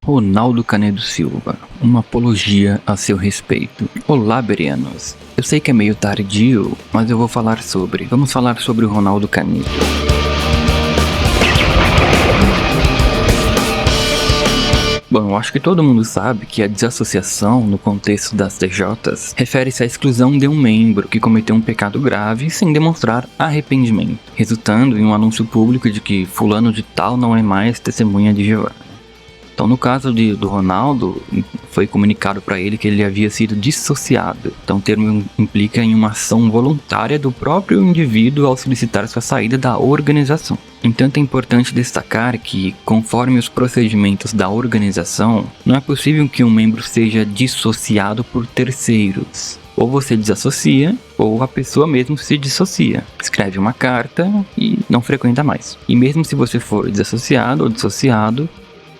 Ronaldo Canedo Silva, uma apologia a seu respeito. Olá, berianos. Eu sei que é meio tardio, mas eu vou falar sobre. Vamos falar sobre o Ronaldo Canedo. Bom, eu acho que todo mundo sabe que a desassociação, no contexto das TJs, refere-se à exclusão de um membro que cometeu um pecado grave sem demonstrar arrependimento, resultando em um anúncio público de que fulano de tal não é mais testemunha de Jeová. Então, no caso do Ronaldo, foi comunicado para ele que ele havia sido dissociado. Então, o termo implica em uma ação voluntária do próprio indivíduo ao solicitar sua saída da organização. Entanto, é importante destacar que, conforme os procedimentos da organização, não é possível que um membro seja dissociado por terceiros. Ou você desassocia, ou a pessoa mesmo se dissocia. Escreve uma carta e não frequenta mais. E mesmo se você for desassociado ou dissociado,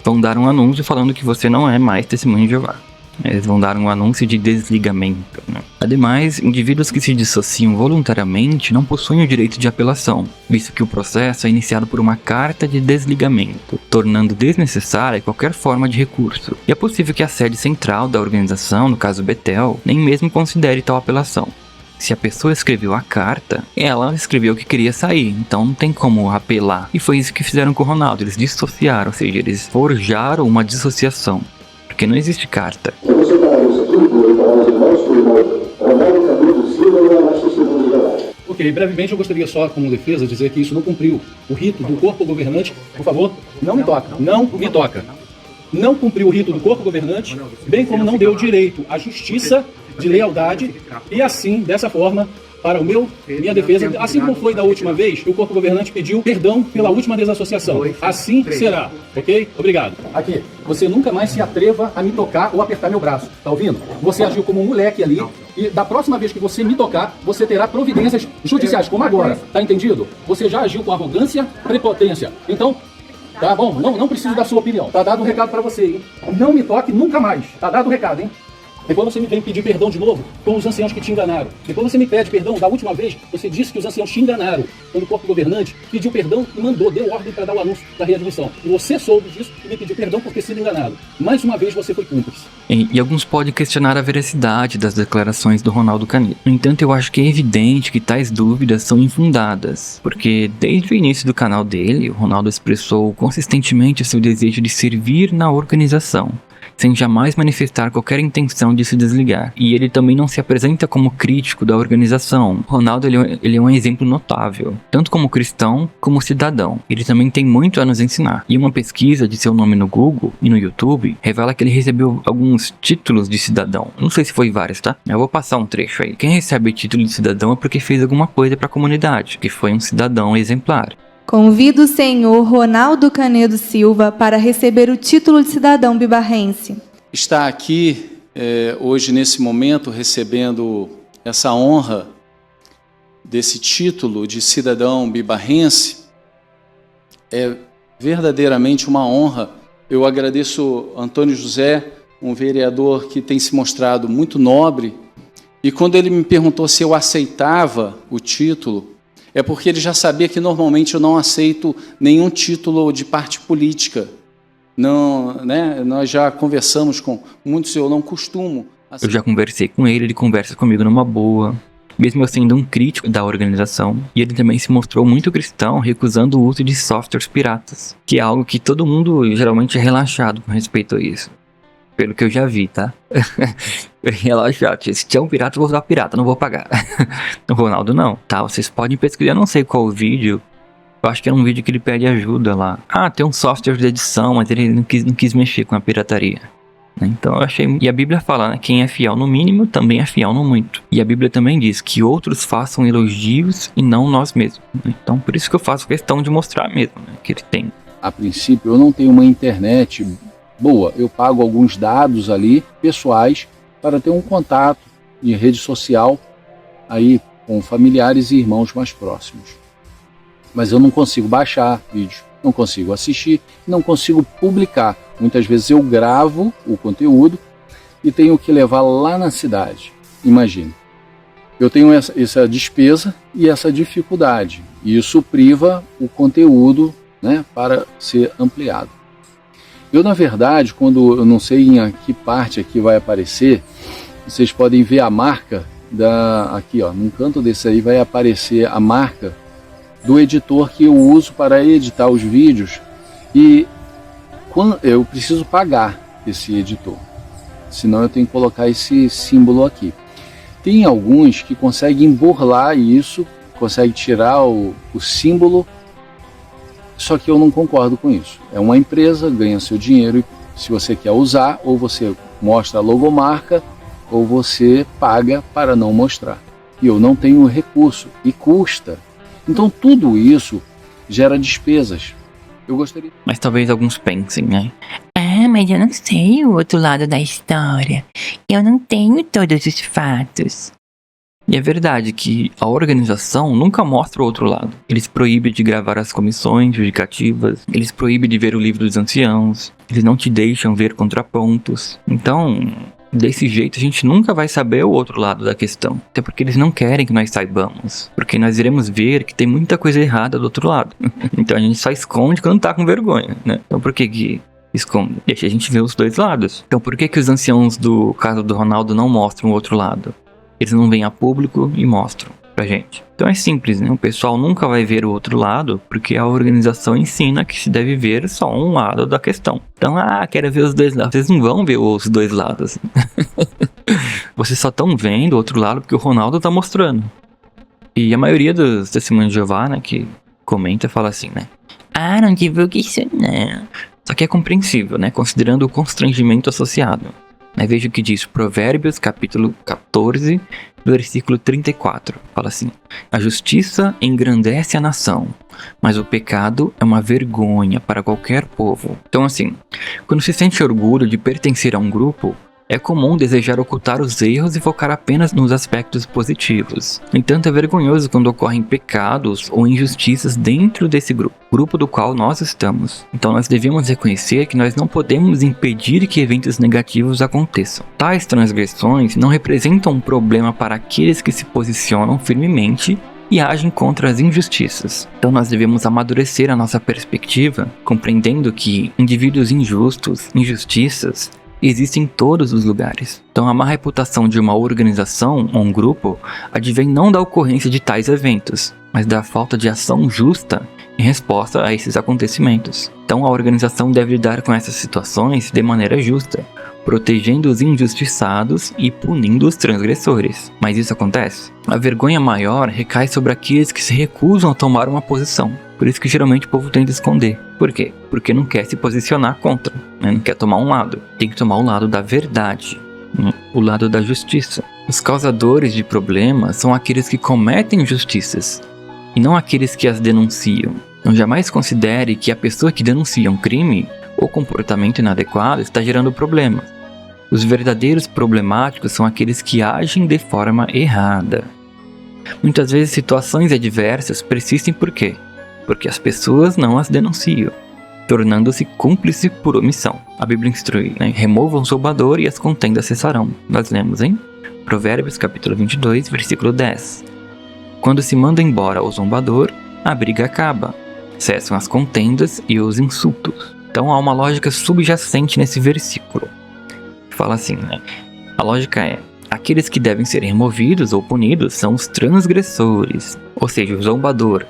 vão dar um anúncio falando que você não é mais testemunha de Jeová. Eles vão dar um anúncio de desligamento, né? Ademais, indivíduos que se dissociam voluntariamente não possuem o direito de apelação, visto que o processo é iniciado por uma carta de desligamento, tornando desnecessária qualquer forma de recurso. E é possível que a sede central da organização, no caso Betel, nem mesmo considere tal apelação. Se a pessoa escreveu a carta, ela escreveu que queria sair, então não tem como apelar. E foi isso que fizeram com o Ronaldo, eles dissociaram, ou seja, eles forjaram uma dissociação, porque não existe carta. Ok, brevemente eu gostaria só, como defesa, dizer que isso não cumpriu o rito do corpo governante. Por favor, não me toca, não me toca. Não cumpriu o rito do corpo governante, bem como não deu direito à justiça de lealdade e assim, dessa forma, para minha defesa, assim como foi da última vez, o corpo governante pediu perdão pela última desassociação. Assim será, ok? Obrigado. Aqui, você nunca mais se atreva a me tocar ou apertar meu braço, tá ouvindo? Você agiu como um moleque ali e da próxima vez que você me tocar, você terá providências judiciais, como agora, tá entendido? Você já agiu com arrogância, prepotência. Então, tá bom, não preciso da sua opinião. Tá dado um recado pra você, hein? Não me toque nunca mais. Tá dado o recado, hein? Depois você me vem pedir perdão de novo com os anciãos que te enganaram. Depois você me pede perdão. Da última vez, você disse que os anciãos te enganaram. Quando o corpo governante pediu perdão e deu ordem para dar o anúncio da readmissão. E você soube disso e me pediu perdão por ter sido enganado. Mais uma vez você foi cúmplice. E alguns podem questionar a veracidade das declarações do Ronaldo Canedo. No entanto, eu acho que é evidente que tais dúvidas são infundadas, porque desde o início do canal dele, o Ronaldo expressou consistentemente seu desejo de servir na organização, sem jamais manifestar qualquer intenção de se desligar. E ele também não se apresenta como crítico da organização. Ronaldo ele é um exemplo notável, tanto como cristão como cidadão. Ele também tem muito a nos ensinar. E uma pesquisa de seu nome no Google e no YouTube revela que ele recebeu alguns títulos de cidadão. Não sei se foi vários, tá? Eu vou passar um trecho aí. Quem recebe título de cidadão é porque fez alguma coisa para a comunidade, que foi um cidadão exemplar. Convido o senhor Ronaldo Canedo Silva para receber o título de cidadão bibarrense. Está aqui, hoje, nesse momento, recebendo essa honra desse título de cidadão bibarrense, é verdadeiramente uma honra. Eu agradeço Antônio José, um vereador que tem se mostrado muito nobre, e quando ele me perguntou se eu aceitava o título, é porque ele já sabia que normalmente eu não aceito nenhum título de parte política. Não, né? Nós já conversamos com muitos, eu não costumo. Eu já conversei com ele conversa comigo numa boa, mesmo eu sendo um crítico da organização. E ele também se mostrou muito cristão, recusando o uso de softwares piratas, que é algo que todo mundo geralmente é relaxado com respeito a isso. Pelo que eu já vi, tá? Relaxado. Se tiver um pirata, eu vou usar pirata, não vou pagar. O Ronaldo não, tá? Vocês podem pesquisar, eu não sei qual o vídeo. Eu acho que era um vídeo que ele pede ajuda lá. Ah, tem um software de edição, mas ele não quis mexer com a pirataria. Então eu achei... E a Bíblia fala, né? Quem é fiel no mínimo, também é fiel no muito. E a Bíblia também diz que outros façam elogios e não nós mesmos. Então por isso que eu faço questão de mostrar mesmo, né? Que ele tem. A princípio, eu não tenho uma internet boa. Eu pago alguns dados ali, pessoais, para ter um contato de rede social aí com familiares e irmãos mais próximos. Mas eu não consigo baixar vídeo, não consigo assistir, não consigo publicar. Muitas vezes eu gravo o conteúdo e tenho que levar lá na cidade. Imagine. Eu tenho essa despesa e essa dificuldade. E isso priva o conteúdo, né, para ser ampliado. Eu, na verdade, quando eu não sei em que parte aqui vai aparecer, vocês podem ver a marca aqui, ó, num canto desse aí vai aparecer a marca do editor que eu uso para editar os vídeos, e eu preciso pagar esse editor, senão eu tenho que colocar esse símbolo aqui. Tem alguns que conseguem burlar isso, conseguem tirar o símbolo, só que eu não concordo com isso. É uma empresa, ganha seu dinheiro, e se você quer usar, ou você mostra a logomarca, ou você paga para não mostrar. E eu não tenho recurso, e custa. Então tudo isso gera despesas. Eu gostaria... Mas talvez alguns pensem, né? Ah, mas eu não sei o outro lado da história. Eu não tenho todos os fatos. E é verdade que a organização nunca mostra o outro lado. Eles proíbem de gravar as comissões judicativas, eles proíbem de ver o livro dos anciãos, eles não te deixam ver contrapontos. Então, desse jeito a gente nunca vai saber o outro lado da questão. Até porque eles não querem que nós saibamos. Porque nós iremos ver que tem muita coisa errada do outro lado. Então a gente só esconde quando tá com vergonha, né? Então por que esconde? Deixa a gente ver os dois lados. Então por que os anciãos do caso do Ronaldo não mostram o outro lado? Eles não vêm a público e mostram pra gente. Então é simples, né? O pessoal nunca vai ver o outro lado, porque a organização ensina que se deve ver só um lado da questão. Então, quero ver os dois lados. Vocês não vão ver os dois lados. Vocês só estão vendo o outro lado porque o Ronaldo tá mostrando. E a maioria dos testemunhos de Jeová, né, que comenta, fala assim, né? Não divulgue isso não. Só que é compreensível, né? Considerando o constrangimento associado. Veja o que diz Provérbios, capítulo 14, versículo 34. Fala assim: a justiça engrandece a nação, mas o pecado é uma vergonha para qualquer povo. Então assim, quando se sente orgulho de pertencer a um grupo, é comum desejar ocultar os erros e focar apenas nos aspectos positivos. No entanto, é vergonhoso quando ocorrem pecados ou injustiças dentro desse grupo do qual nós estamos. Então nós devemos reconhecer que nós não podemos impedir que eventos negativos aconteçam. Tais transgressões não representam um problema para aqueles que se posicionam firmemente e agem contra as injustiças. Então nós devemos amadurecer a nossa perspectiva, compreendendo que indivíduos injustos, injustiças, existem em todos os lugares. Então a má reputação de uma organização ou um grupo advém não da ocorrência de tais eventos, mas da falta de ação justa em resposta a esses acontecimentos. Então a organização deve lidar com essas situações de maneira justa, protegendo os injustiçados e punindo os transgressores. Mas isso acontece? A vergonha maior recai sobre aqueles que se recusam a tomar uma posição. Por isso que geralmente o povo tenta esconder. Por quê? Porque não quer se posicionar contra, né? Não quer tomar um lado. Tem que tomar o lado da verdade, né? O lado da justiça. Os causadores de problemas são aqueles que cometem injustiças, e não aqueles que as denunciam. Então jamais considere que a pessoa que denuncia um crime ou comportamento inadequado está gerando problema. Os verdadeiros problemáticos são aqueles que agem de forma errada. Muitas vezes situações adversas persistem por quê? Porque as pessoas não as denunciam, tornando-se cúmplice por omissão. A Bíblia instrui, né? Removam o zombador e as contendas cessarão. Nós lemos em Provérbios capítulo 22, versículo 10. Quando se manda embora o zombador, a briga acaba. Cessam as contendas e os insultos. Então há uma lógica subjacente nesse versículo. Fala assim, né? A lógica é: aqueles que devem ser removidos ou punidos são os transgressores, ou seja, o zombador,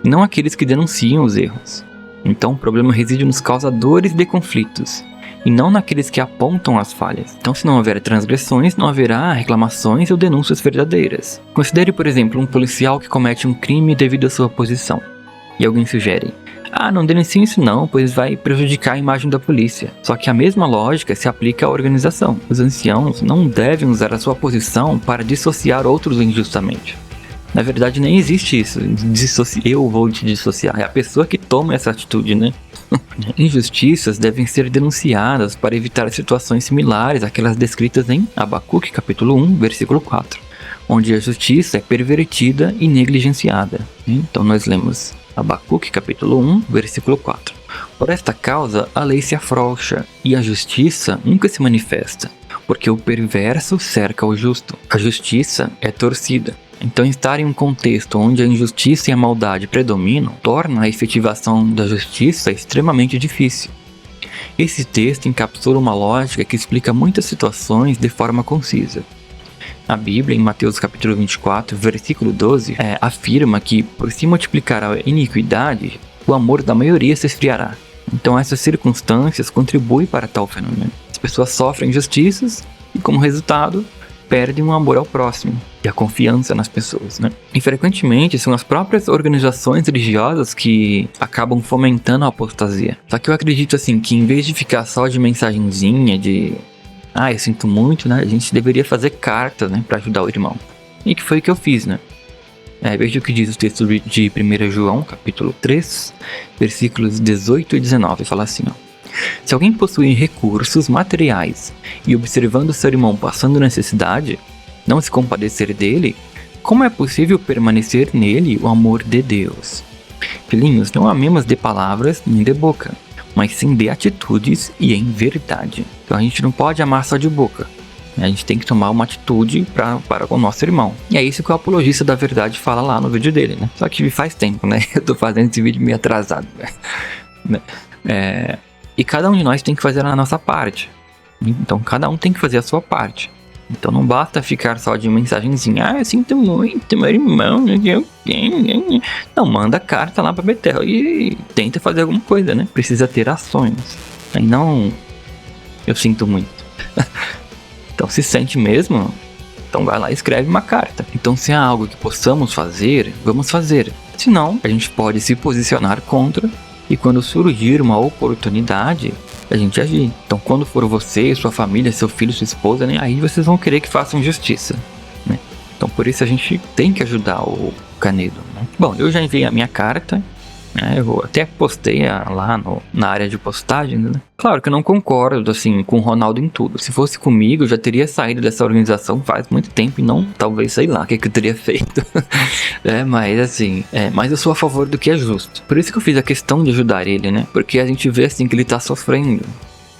e não aqueles que denunciam os erros. Então o problema reside nos causadores de conflitos, e não naqueles que apontam as falhas. Então se não houver transgressões, não haverá reclamações ou denúncias verdadeiras. Considere, por exemplo, um policial que comete um crime devido à sua posição, e alguém sugere: não denuncie isso não, pois vai prejudicar a imagem da polícia. Só que a mesma lógica se aplica à organização. Os anciãos não devem usar a sua posição para dissociar outros injustamente. Na verdade, nem existe isso. Eu vou te dissociar. É a pessoa que toma essa atitude, né? Injustiças devem ser denunciadas para evitar situações similares àquelas descritas em Abacuque, capítulo 1, versículo 4, onde a justiça é pervertida e negligenciada. Então nós lemos Abacuque, capítulo 1, versículo 4. Por esta causa, a lei se afrouxa e a justiça nunca se manifesta, porque o perverso cerca o justo. A justiça é torcida. Então, estar em um contexto onde a injustiça e a maldade predominam torna a efetivação da justiça extremamente difícil. Esse texto encapsula uma lógica que explica muitas situações de forma concisa. A Bíblia, em Mateus capítulo 24, versículo 12, afirma que, por se multiplicar a iniquidade, o amor da maioria se esfriará. Então essas circunstâncias contribuem para tal fenômeno. As pessoas sofrem injustiças e, como resultado, perdem o amor ao próximo e a confiança nas pessoas, né? E frequentemente são as próprias organizações religiosas que acabam fomentando a apostasia. Só que eu acredito assim que em vez de ficar só de mensagenzinha de eu sinto muito, né? A gente deveria fazer cartas, né? Para ajudar o irmão. E que foi o que eu fiz, né? Veja o que diz o texto de 1 João, capítulo 3, versículos 18 e 19. Fala assim, ó. Se alguém possui recursos materiais e observando seu irmão passando necessidade, não se compadecer dele, como é possível permanecer nele o amor de Deus? Filhinhos, não amemos de palavras nem de boca, mas sim de atitudes e em verdade. Então a gente não pode amar só de boca. A gente tem que tomar uma atitude para o nosso irmão. E é isso que o apologista da verdade fala lá no vídeo dele, né? Só que faz tempo, né? Eu tô fazendo esse vídeo meio atrasado, né? E cada um de nós tem que fazer a nossa parte. Então cada um tem que fazer a sua parte. Então não basta ficar só de mensagenzinha. Eu sinto muito, meu irmão. Não, manda carta lá pra Betel e tenta fazer alguma coisa, né? Precisa ter ações. E não, eu sinto muito. Então se sente mesmo, então vai lá e escreve uma carta. Então se há algo que possamos fazer, vamos fazer. Se não, a gente pode se posicionar contra e quando surgir uma oportunidade, a gente agir. Então quando for você, sua família, seu filho, sua esposa, né, aí vocês vão querer que façam justiça, né? Então por isso a gente tem que ajudar o Canedo, né? Bom, eu já enviei a minha carta, né? Eu até postei lá na área de postagem, né? Claro que eu não concordo assim com o Ronaldo em tudo. Se fosse comigo, eu já teria saído dessa organização faz muito tempo e não, talvez, sei lá, o que eu teria feito. Mas assim, mas eu sou a favor do que é justo. Por isso que eu fiz a questão de ajudar ele, né? Porque a gente vê assim que ele tá sofrendo.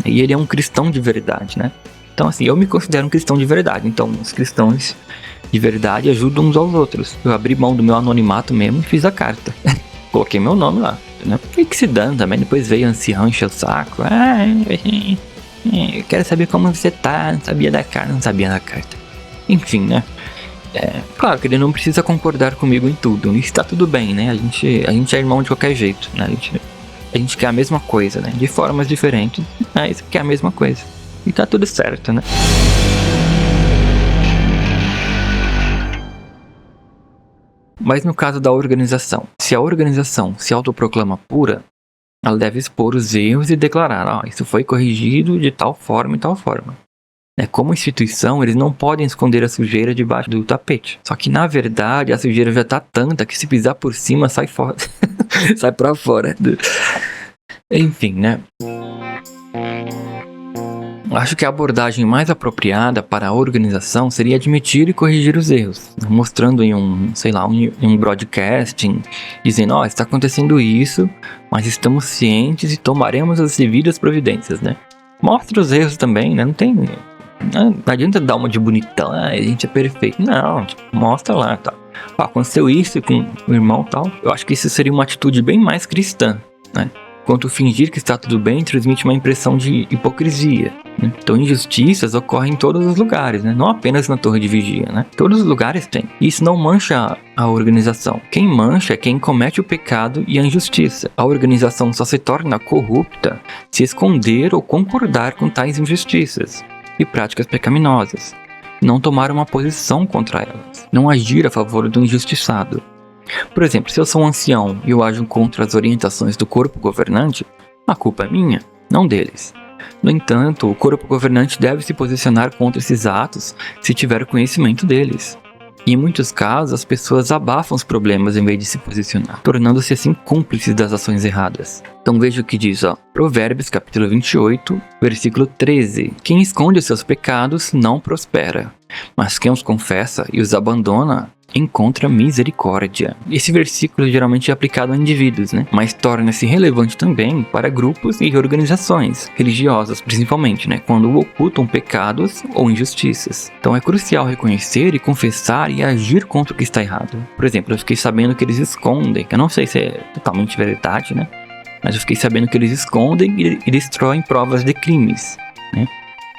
E ele é um cristão de verdade, né? Então assim, eu me considero um cristão de verdade. Então os cristãos de verdade ajudam uns aos outros. Eu abri mão do meu anonimato mesmo e fiz a carta. Coloquei meu nome lá, né? E que se dane também, depois veio ancião, encher o saco. Eu quero saber como você tá, não sabia da carta. Enfim, né? Claro que ele não precisa concordar comigo em tudo, isso tá tudo bem, né? A gente é irmão de qualquer jeito, né? A gente quer a mesma coisa, né? De formas diferentes, mas quer a mesma coisa. E tá tudo certo, né? Mas no caso da organização, se a organização se autoproclama pura, ela deve expor os erros e declarar, isso foi corrigido de tal forma e tal forma. Como instituição, eles não podem esconder a sujeira debaixo do tapete. Só que na verdade a sujeira já tá tanta que se pisar por cima sai fora. Sai pra fora. Enfim, né? Acho que a abordagem mais apropriada para a organização seria admitir e corrigir os erros, mostrando em um broadcasting, dizendo, está acontecendo isso, mas estamos cientes e tomaremos as devidas providências, né? Mostra os erros também, né? Não adianta dar uma de bonitão, a gente é perfeito. Não, mostra lá, tá? Aconteceu isso com o irmão tal. Eu acho que isso seria uma atitude bem mais cristã, né? Quanto fingir que está tudo bem transmite uma impressão de hipocrisia, né? Então injustiças ocorrem em todos os lugares, né? Não apenas na torre de vigia, né? Todos os lugares tem. Isso não mancha a organização. Quem mancha é quem comete o pecado e a injustiça. A organização só se torna corrupta se esconder ou concordar com tais injustiças e práticas pecaminosas. Não tomar uma posição contra elas. Não agir a favor do injustiçado. Por exemplo, se eu sou um ancião e eu ajo contra as orientações do corpo governante, a culpa é minha, não deles. No entanto, o corpo governante deve se posicionar contra esses atos se tiver conhecimento deles. E em muitos casos, as pessoas abafam os problemas em vez de se posicionar, tornando-se assim cúmplices das ações erradas. Então veja o que diz, Provérbios capítulo 28, versículo 13. Quem esconde os seus pecados não prospera, mas quem os confessa e os abandona encontra misericórdia. Esse versículo geralmente é aplicado a indivíduos, né? Mas torna-se relevante também para grupos e organizações religiosas, principalmente, né? Quando ocultam pecados ou injustiças. Então é crucial reconhecer e confessar e agir contra o que está errado. Por exemplo, eu fiquei sabendo que eles escondem, que eu não sei se é totalmente verdade, né? Mas eu fiquei sabendo que eles escondem e destroem provas de crimes, né?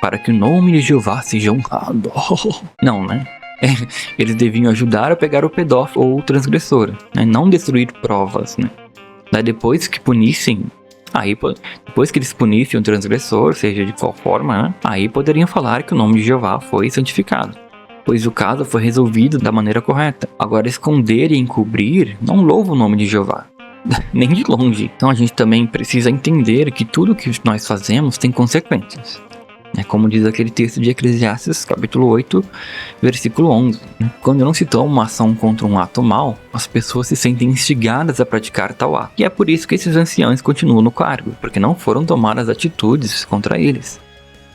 Para que o nome de Jeová seja honrado. Não, né? Eles deviam ajudar a pegar o pedófilo ou o transgressor, né? Não destruir provas, né? Daí depois que punissem, depois que eles punissem o transgressor, seja de qual forma, né? Aí poderiam falar que o nome de Jeová foi santificado, pois o caso foi resolvido da maneira correta. Agora, esconder e encobrir não louva o nome de Jeová, nem de longe. Então a gente também precisa entender que tudo que nós fazemos tem consequências. Como diz aquele texto de Eclesiastes, capítulo 8, versículo 11. Quando não se toma uma ação contra um ato mau, as pessoas se sentem instigadas a praticar tal ato. E é por isso que esses anciãos continuam no cargo, porque não foram tomadas atitudes contra eles.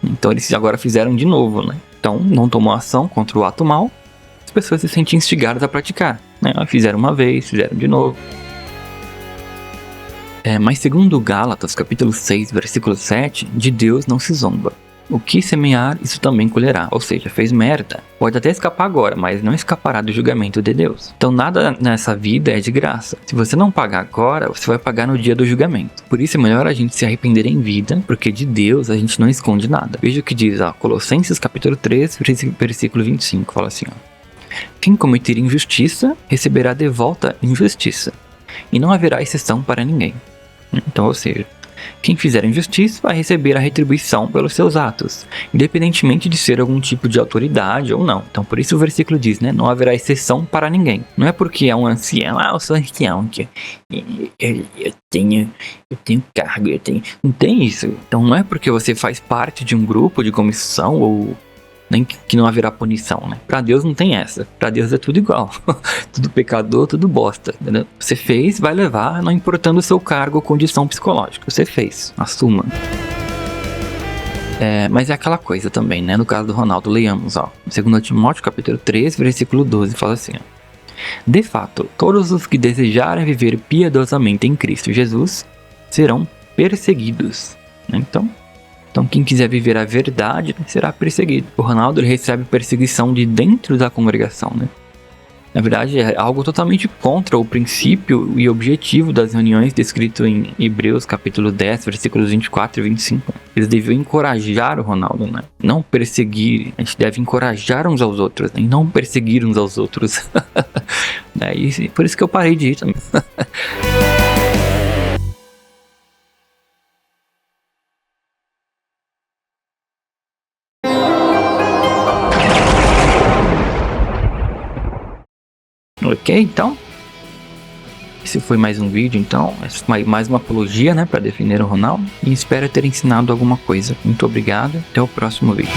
Então eles agora fizeram de novo, né? Então não tomou ação contra o ato mau, as pessoas se sentem instigadas a praticar, né? Fizeram uma vez, fizeram de novo. Mas segundo Gálatas, capítulo 6, versículo 7, de Deus não se zomba. O que semear, isso também colherá. Ou seja, fez merda. Pode até escapar agora, mas não escapará do julgamento de Deus. Então nada nessa vida é de graça. Se você não pagar agora, você vai pagar no dia do julgamento. Por isso é melhor a gente se arrepender em vida, porque de Deus a gente não esconde nada. Veja o que diz, Colossenses capítulo 3, versículo 25. Fala assim, quem cometer injustiça, receberá de volta injustiça. E não haverá exceção para ninguém. Então, ou seja, quem fizer injustiça vai receber a retribuição pelos seus atos, independentemente de ser algum tipo de autoridade ou não. Então por isso o versículo diz, né? Não haverá exceção para ninguém. Não é porque é um ancião, eu sou ancião, eu tenho cargo, Não tem isso. Então não é porque você faz parte de um grupo, de comissão ou nem que não haverá punição, né? Pra Deus não tem essa. Pra Deus é tudo igual. Tudo pecador, tudo bosta, entendeu? Você fez, vai levar, não importando o seu cargo ou condição psicológica. Você fez, assuma. Mas é aquela coisa também, né? No caso do Ronaldo, leiamos, 2 Timóteo, capítulo 3, versículo 12, fala assim, de fato, todos os que desejarem viver piedosamente em Cristo Jesus serão perseguidos, né? Então quem quiser viver a verdade, né, será perseguido. O Ronaldo ele recebe perseguição de dentro da congregação, né? Na verdade é algo totalmente contra o princípio e objetivo das reuniões descrito em Hebreus capítulo 10, versículos 24 e 25. Eles deviam encorajar o Ronaldo, né? Não perseguir. A gente deve encorajar uns aos outros, né? E não perseguir uns aos outros. E por isso que eu parei de ir também. Ok, então esse foi mais um vídeo, então mais uma apologia, né, para defender o Ronaldo, e espero ter ensinado alguma coisa. Muito obrigado, até o próximo vídeo.